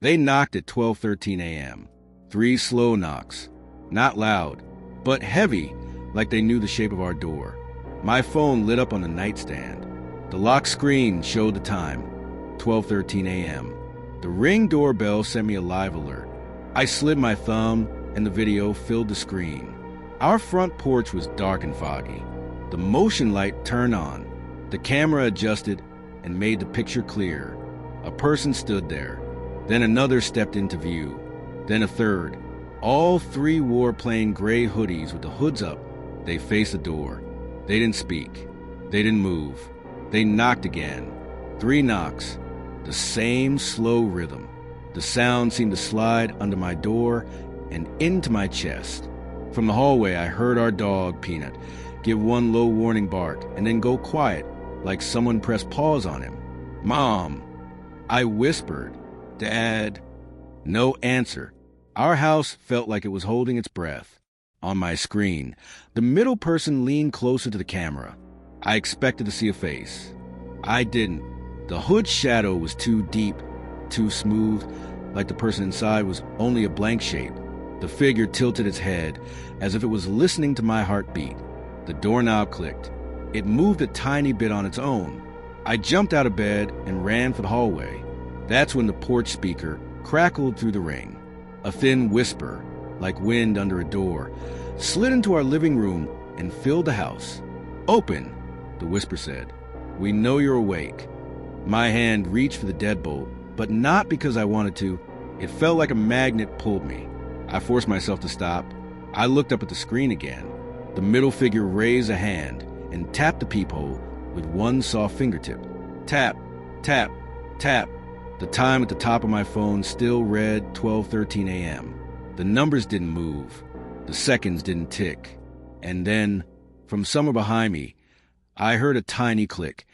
They knocked at 12:13 a.m. 3 slow knocks. Not loud, but heavy, like they knew the shape of our door. My phone lit up on the nightstand. The lock screen showed the time, 12:13 a.m. The Ring doorbell sent me a live alert. I slid my thumb, and the video filled the screen. Our front porch was dark and foggy. The motion light turned on. The camera adjusted and made the picture clear. A person stood there. Then another stepped into view. Then a third. All 3 wore plain gray hoodies with the hoods up. They faced the door. They didn't speak. They didn't move. They knocked again. 3 knocks. The same slow rhythm. The sound seemed to slide under my door and into my chest. From the hallway, I heard our dog, Peanut, give one low warning bark and then go quiet, like someone pressed pause on him. "Mom!" I whispered. "Dad?" No answer. Our house felt like it was holding its breath. On my screen, the middle person leaned closer to the camera. I expected to see a face. I didn't. The hood shadow was too deep, too smooth, like the person inside was only a blank shape. The figure tilted its head, as if it was listening to my heartbeat. The doorknob clicked. It moved a tiny bit on its own. I jumped out of bed and ran for the hallway. That's when the porch speaker crackled through the ring. A thin whisper, like wind under a door, slid into our living room and filled the house. "Open," the whisper said. "We know you're awake." My hand reached for the deadbolt, but not because I wanted to. It felt like a magnet pulled me. I forced myself to stop. I looked up at the screen again. The middle figure raised a hand and tapped the peephole with one soft fingertip. Tap, tap, tap. The time at the top of my phone still read 12:13 a.m. The numbers didn't move. The seconds didn't tick. And then, from somewhere behind me, I heard a tiny click,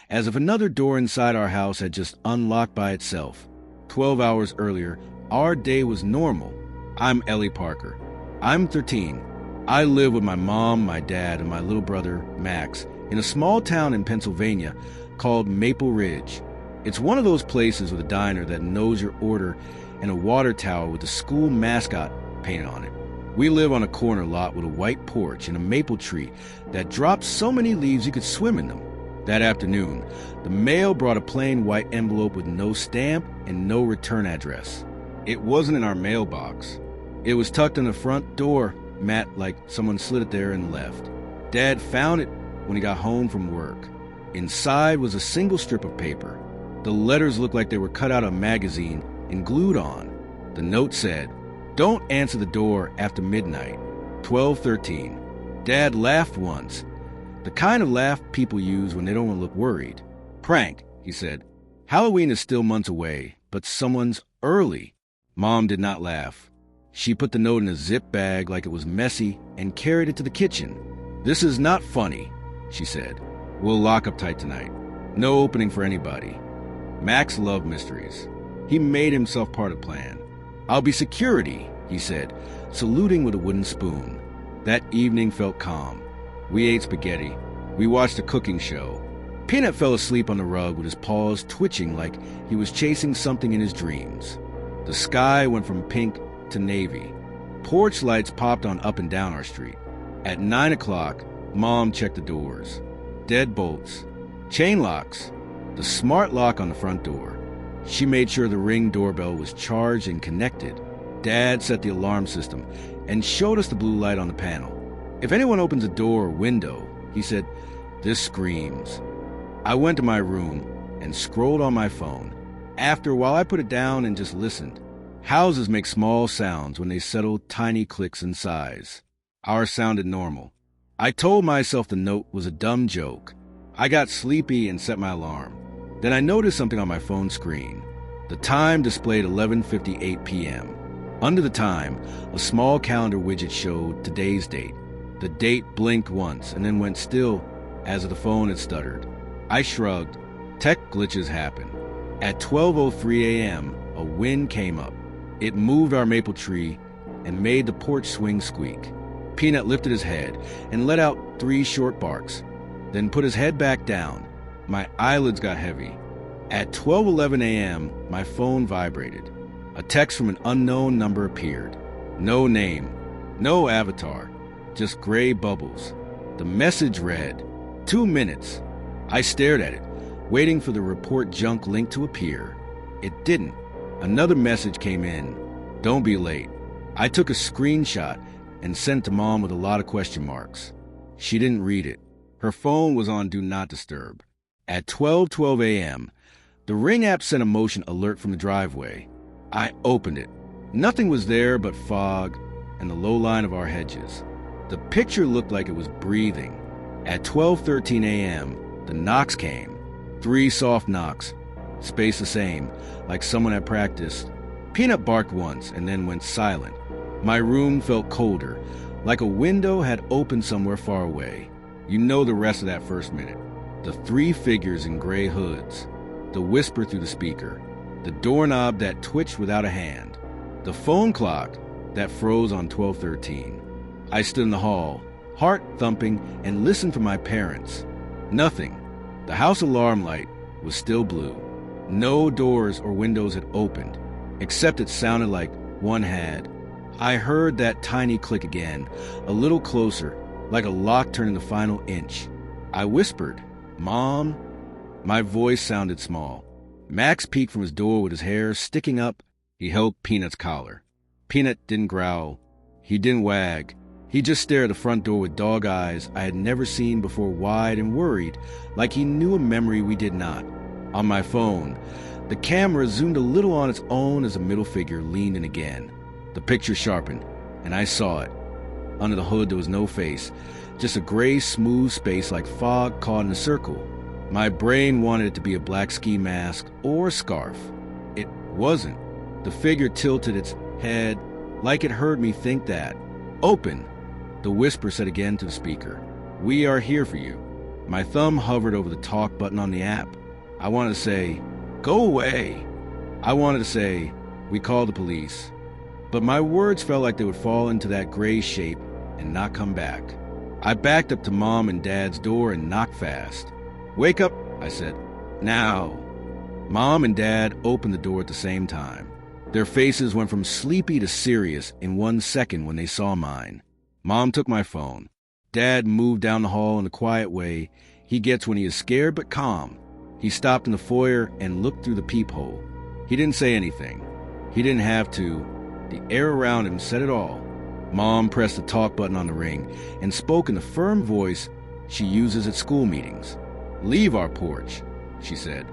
as if another door inside our house had just unlocked by itself. 12 hours earlier, our day was normal. I'm Ellie Parker. I'm 13. I live with my mom, my dad, and my little brother, Max, in a small town in Pennsylvania called Maple Ridge. It's one of those places with a diner that knows your order and a water tower with the school mascot painted on it. We live on a corner lot with a white porch and a maple tree that drops so many leaves you could swim in them. That afternoon, the mail brought a plain white envelope with no stamp and no return address. It wasn't in our mailbox. It was tucked in the front door, like someone slid it there and left. Dad found it when he got home from work. Inside was a single strip of paper. The letters looked like they were cut out of a magazine and glued on. The note said, "Don't answer the door after midnight, 12:13. Dad laughed once. The kind of laugh people use when they don't want to look worried. "Prank," he said. "Halloween is still months away, but someone's early." Mom did not laugh. She put the note in a zip bag like it was messy and carried it to the kitchen. "This is not funny," she said. "We'll lock up tight tonight. No opening for anybody." Max loved mysteries. He made himself part of the plan. "I'll be security," he said, saluting with a wooden spoon. That evening felt calm. We ate spaghetti. We watched a cooking show. Peanut fell asleep on the rug with his paws twitching like he was chasing something in his dreams. The sky went from pink to navy. Porch lights popped on up and down our street. At 9 o'clock, Mom checked the doors. Deadbolts. Chain locks. The smart lock on the front door. She made sure the Ring doorbell was charged and connected. Dad set the alarm system and showed us the blue light on the panel. "If anyone opens a door or window," he said, "this screams." I went to my room and scrolled on my phone. After a while, I put it down and just listened. Houses make small sounds when they settle tiny clicks in size. Ours sounded normal. I told myself the note was a dumb joke. I got sleepy and set my alarm. Then I noticed something on my phone screen. The time displayed 11:58 p.m. Under the time, a small calendar widget showed today's date. The date blinked once and then went still as if the phone had stuttered. I shrugged. Tech glitches happen. At 12:03 a.m., a wind came up. It moved our maple tree and made the porch swing squeak. Peanut lifted his head and let out 3 short barks, then put his head back down. My eyelids got heavy. At 12:11 a.m., my phone vibrated. A text from an unknown number appeared. No name, no avatar, just gray bubbles. The message read, 2 minutes. I stared at it, waiting for the report junk link to appear. It didn't. Another message came in. Don't be late. I took a screenshot and sent it to Mom with a lot of question marks. She didn't read it. Her phone was on Do Not Disturb. At 12:12 a.m., the Ring app sent a motion alert from the driveway. I opened it. Nothing was there but fog and the low line of our hedges. The picture looked like it was breathing. At 12:13 a.m., the knocks came. 3 soft knocks, spaced the same, like someone had practiced. Peanut barked once and then went silent. My room felt colder, like a window had opened somewhere far away. You know the rest of that first minute. The 3 figures in gray hoods, the whisper through the speaker, the doorknob that twitched without a hand, the phone clock that froze on 12:13. I stood in the hall, heart thumping, and listened for my parents. Nothing. The house alarm light was still blue. No doors or windows had opened, except it sounded like one had. I heard that tiny click again, a little closer, like a lock turning the final inch. I whispered, "Mom?" My voice sounded small. Max peeked from his door with his hair sticking up. He held Peanut's collar. Peanut didn't growl. He didn't wag. He just stared at the front door with dog eyes I had never seen before, wide and worried, like he knew a memory we did not. On my phone, the camera zoomed a little on its own as a middle figure leaned in again. The picture sharpened, and I saw it. Under the hood there was no face, just a gray, smooth space like fog caught in a circle. My brain wanted it to be a black ski mask or a scarf. It wasn't. The figure tilted its head like it heard me think that. "Open," the whisper said again to the speaker. "We are here for you." My thumb hovered over the talk button on the app. I wanted to say, "Go away." I wanted to say, "We called the police." But my words felt like they would fall into that gray shape and not come back. I backed up to Mom and Dad's door and knocked fast. "Wake up," I said. "Now." Mom and Dad opened the door at the same time. Their faces went from sleepy to serious in 1 second when they saw mine. Mom took my phone. Dad moved down the hall in the quiet way he gets when he is scared but calm. He stopped in the foyer and looked through the peephole. He didn't say anything. He didn't have to. The air around him said it all. Mom pressed the talk button on the Ring and spoke in the firm voice she uses at school meetings. "Leave our porch," she said.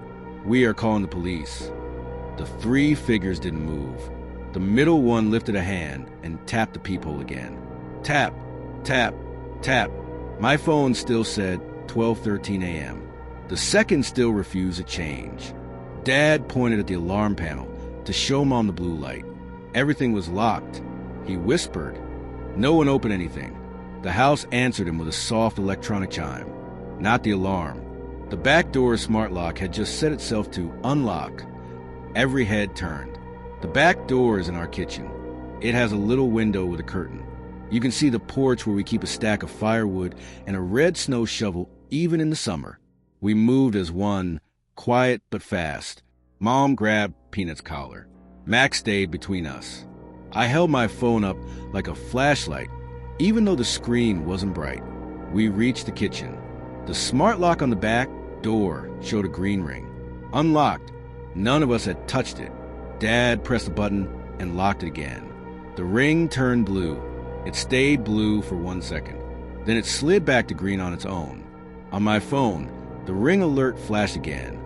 "We are calling the police." The 3 figures didn't move. The middle one lifted a hand and tapped the peephole again. Tap, tap, tap. My phone still said 12:13 a.m. The second still refused to change. Dad pointed at the alarm panel to show Mom the blue light. Everything was locked. He whispered. No one opened anything. The house answered him with a soft electronic chime. Not the alarm. The back door's smart lock had just set itself to unlock. Every head turned. The back door is in our kitchen. It has a little window with a curtain. You can see the porch where we keep a stack of firewood and a red snow shovel even in the summer. We moved as one, quiet but fast. Mom grabbed Peanut's collar. Max stayed between us. I held my phone up like a flashlight, even though the screen wasn't bright. We reached the kitchen. The smart lock on the back door showed a green ring. Unlocked. None of us had touched it. Dad pressed the button and locked it again. The ring turned blue. It stayed blue for 1 second. Then it slid back to green on its own. On my phone, the ring alert flashed again.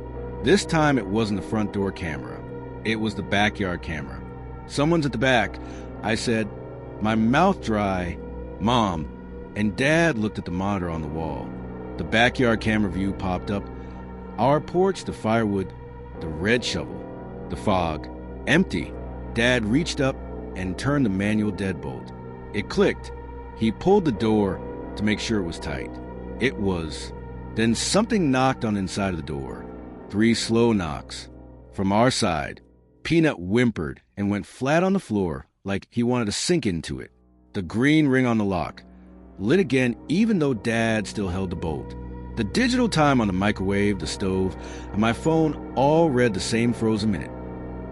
This time it wasn't the front door camera. It was the backyard camera. "Someone's at the back," I said, my mouth dry. Mom and Dad looked at the monitor on the wall. The backyard camera view popped up. Our porch, the firewood, the red shovel, the fog. Empty. Dad reached up and turned the manual deadbolt. It clicked. He pulled the door to make sure it was tight. It was. Then something knocked on the inside of the door. 3 slow knocks. From our side, Peanut whimpered and went flat on the floor like he wanted to sink into it. The green ring on the lock lit again even though Dad still held the bolt. The digital time on the microwave, the stove, and my phone all read the same frozen minute.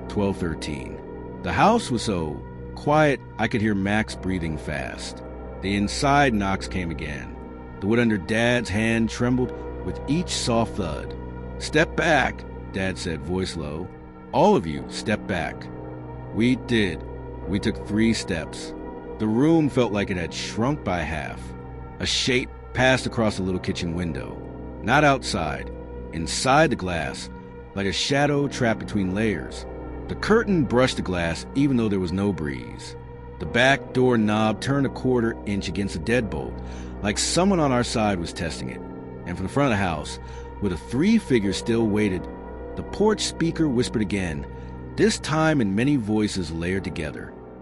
12:13. The house was so quiet I could hear Max breathing fast. The inside knocks came again. The wood under Dad's hand trembled with each soft thud. "Step back," Dad said, voice low. "All of you, step back." We did. We took 3 steps. The room felt like it had shrunk by half. A shape passed across the little kitchen window. Not outside, inside the glass, like a shadow trapped between layers. The curtain brushed the glass even though there was no breeze. The back door knob turned a 1/4 inch against the deadbolt, like someone on our side was testing it. And from the front of the house, where the 3 figures still waited, the porch speaker whispered again, this time in many voices layered together.